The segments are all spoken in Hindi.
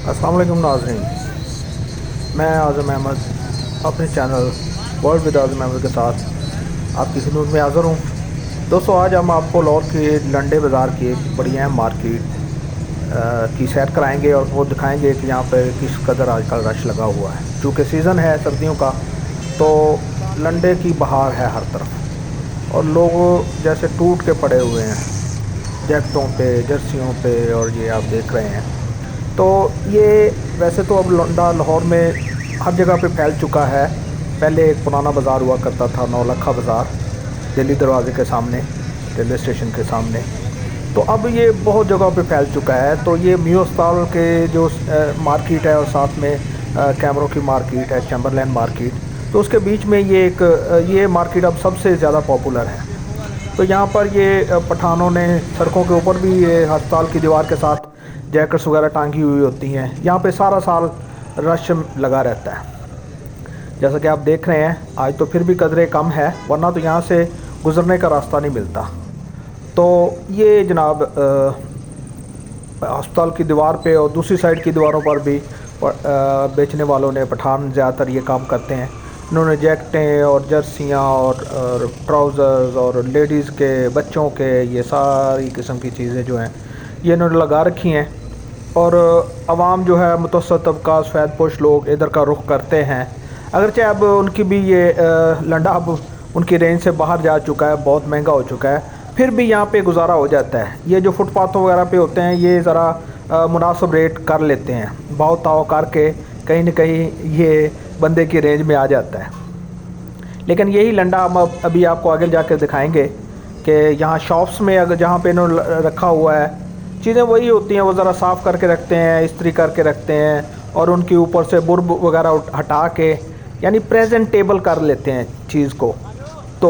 अस्सलाम वालेकुम नाज़रीन, मैं आज़म अहमद अपने चैनल वर्ल्ड विद आज़म अहमद के साथ आपकी खिदमत में हाज़िर हूँ। दोस्तों, आज हम आपको लाहौर के लंडे बाज़ार की एक बड़ी अहम मार्केट की सैर कराएंगे और वो दिखाएंगे कि यहाँ पर किस कदर आजकल रश लगा हुआ है। चूँकि सीज़न है सर्दियों का, तो लंडे की बहार है हर तरफ और लोग जैसे टूट के पड़े हुए हैं जैकेटों पे, जर्सियों पे, और ये आप देख रहे हैं। तो ये वैसे तो अब लंडा लाहौर में हर जगह पे फैल चुका है। पहले एक पुराना बाज़ार हुआ करता था, नौलखा बाज़ार, दिल्ली दरवाज़े के सामने, रेलवे स्टेशन के सामने। तो अब ये बहुत जगह पे फैल चुका है। तो ये मियो अस्पताल के जो मार्केट है और साथ में कैमरों की मार्केट है, चैम्बरलैन मार्केट, तो उसके बीच में ये मार्केट अब सबसे ज़्यादा पॉपुलर है। तो यहाँ पर ये पठानों ने सड़कों के ऊपर भी ये अस्पताल की दीवार के साथ जैकेट्स वगैरह टांगी हुई होती हैं। यहाँ पे सारा साल रश लगा रहता है। जैसा कि आप देख रहे हैं, आज तो फिर भी कदरे कम है, वरना तो यहाँ से गुज़रने का रास्ता नहीं मिलता। तो ये जनाब अस्पताल की दीवार पे और दूसरी साइड की दीवारों पर भी बेचने वालों ने, पठान ज़्यादातर ये काम करते हैं, इन्होंने जैकेटें और जर्सियाँ और ट्राउज़र्स और लेडीज़ के, बच्चों के, ये सारी किस्म की चीज़ें जो हैं ये इन्होंने लगा रखी हैं। और आवाम जो है, मुतवस्सत तबका, सफ़ेदपोश लोग इधर का रुख करते हैं। अगरचे अब उनकी भी ये लंडा अब उनकी रेंज से बाहर जा चुका है, बहुत महंगा हो चुका है, फिर भी यहाँ पे गुजारा हो जाता है। ये जो फुटपाथों वगैरह पे होते हैं, ये ज़रा मुनासिब रेट कर लेते हैं, भाव ताव करके कहीं न कहीं ये बंदे की रेंज में आ जाता है। लेकिन यही लंडा हम अभी आपको आगे जाकर दिखाएंगे कि यहाँ शॉप्स में अगर जहाँ पे इन्होंने रखा हुआ है, चीज़ें वही होती हैं, वो ज़रा साफ़ करके रखते हैं, इस्त्री करके रखते हैं और उनके ऊपर से बुर्ब वगैरह हटा के यानी प्रेजेंटेबल कर लेते हैं चीज़ को। तो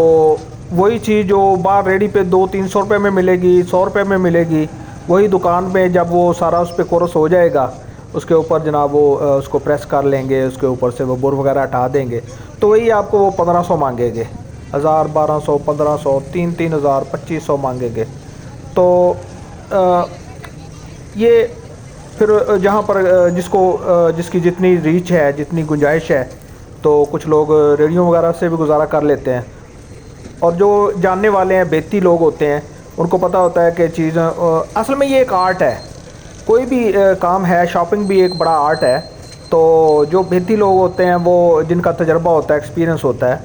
वही चीज़ जो बाहर रेडी पे 200-300 रुपये में मिलेगी, 100 रुपये में मिलेगी, वही दुकान में जब वो सारा उस पर कोर्स हो जाएगा, उसके ऊपर जनाब वो उसको प्रेस कर लेंगे, उसके ऊपर से वो बुर वगैरह हटा देंगे, तो वही आपको वो 1500 मांगेंगे, 1000, 1200, 1500, 3-3000, 2500 मांगेंगे। तो ये फिर जहाँ पर जिसकी जितनी रीच है, जितनी गुंजाइश है, तो कुछ लोग रेडियो वगैरह से भी गुजारा कर लेते हैं। और जो जानने वाले हैं, बेती लोग होते हैं, उनको पता होता है कि चीज़ असल में ये एक आर्ट है। कोई भी काम है, शॉपिंग भी एक बड़ा आर्ट है। तो जो बेती लोग होते हैं, वो जिनका तजर्बा होता है, एक्सपीरियंस होता है,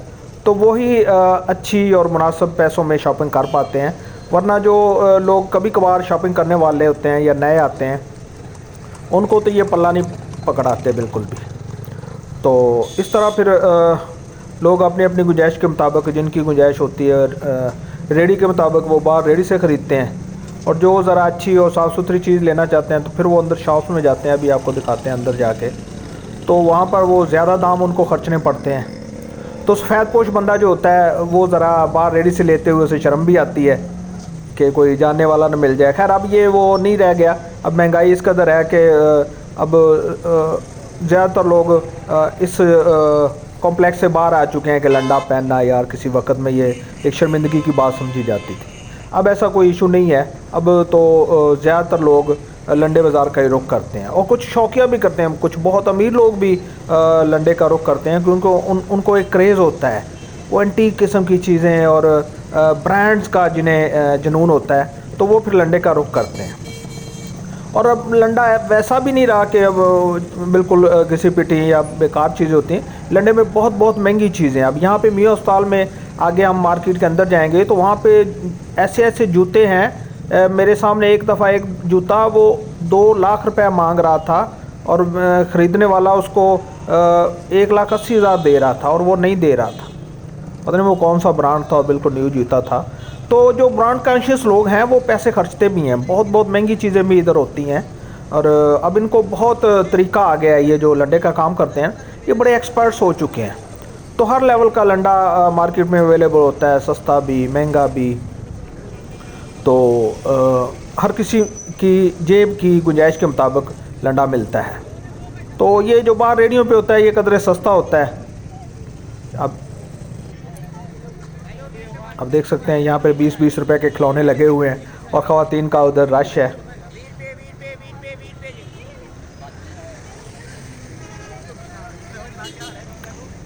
तो वही अच्छी और मुनासिब पैसों में शॉपिंग कर पाते हैं। वरना जो लोग कभी कभार शॉपिंग करने वाले होते हैं या नए आते हैं, उनको तो ये पल्ला नहीं पकड़ाते बिल्कुल भी। तो इस तरह फिर लोग अपनी अपनी गुंजाइश के मुताबिक, जिनकी गुंजाइश होती है रेडी के मुताबिक, वो बाहर रेडी से ख़रीदते हैं। और जो ज़रा अच्छी और साफ़ सुथरी चीज़ लेना चाहते हैं, तो फिर वो अंदर शॉप्स में जाते हैं। अभी आपको दिखाते हैं अंदर जाके, तो वहाँ पर वो ज़्यादा दाम उनको ख़र्चने पड़ते हैं। तो सफ़ेदपोश बंदा जो होता है, वो ज़रा बाहर रेडी से लेते हुए उसे शर्म भी आती है कि कोई जानने वाला न मिल जाए। खैर, अब ये वो नहीं रह गया। अब महंगाई इस कदर है कि अब ज़्यादातर लोग इस कॉम्प्लेक्स से बाहर आ चुके हैं कि लंडा पहनना यार किसी वक्त में ये एक शर्मिंदगी की बात समझी जाती थी। अब ऐसा कोई इशू नहीं है। अब तो ज़्यादातर लोग लंडे बाज़ार का ही रुख करते हैं, और कुछ शौकिया भी करते हैं। कुछ बहुत अमीर लोग भी लंडे का रुख करते हैं, क्योंकि उनको एक क्रेज़ होता है, वो एंटीक किस्म की चीज़ें और ब्रांड्स का जिन्हें जुनून होता है, तो वो फिर लंडे का रुख करते हैं। और अब लंडा वैसा भी नहीं रहा कि अब बिल्कुल घिसी पिटी या बेकार चीज़ें होती हैं। लंडे में बहुत बहुत महंगी चीज़ें। अब यहाँ पे मियो अस्पताल में आगे हम मार्केट के अंदर जाएंगे, तो वहाँ पे ऐसे ऐसे जूते हैं। मेरे सामने एक दफ़ा एक जूता वो 2 लाख रुपए मांग रहा था, और ख़रीदने वाला उसको 1,80,000 दे रहा था, और वो नहीं दे रहा था। पता नहीं वो कौन सा ब्रांड था, और बिल्कुल न्यू जूता था। तो जो ब्रांड कॉन्शियस लोग हैं, वो पैसे खर्चते भी हैं। बहुत बहुत महंगी चीज़ें भी इधर होती हैं, और अब इनको बहुत तरीका आ गया है। ये जो लंडे का काम करते हैं, ये बड़े एक्सपर्ट्स हो चुके हैं। तो हर लेवल का लंडा मार्केट में अवेलेबल होता है, सस्ता भी, महंगा भी। तो हर किसी की जेब की गुंजाइश के मुताबिक लंडा मिलता है। तो ये जो बाहर रेडियो पे होता है, ये कदरे सस्ता होता है। अब देख सकते हैं यहाँ पे 20-20 रुपए के खिलौने लगे हुए हैं, और ख़वातीन का उधर रश है।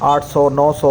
800-900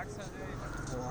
800.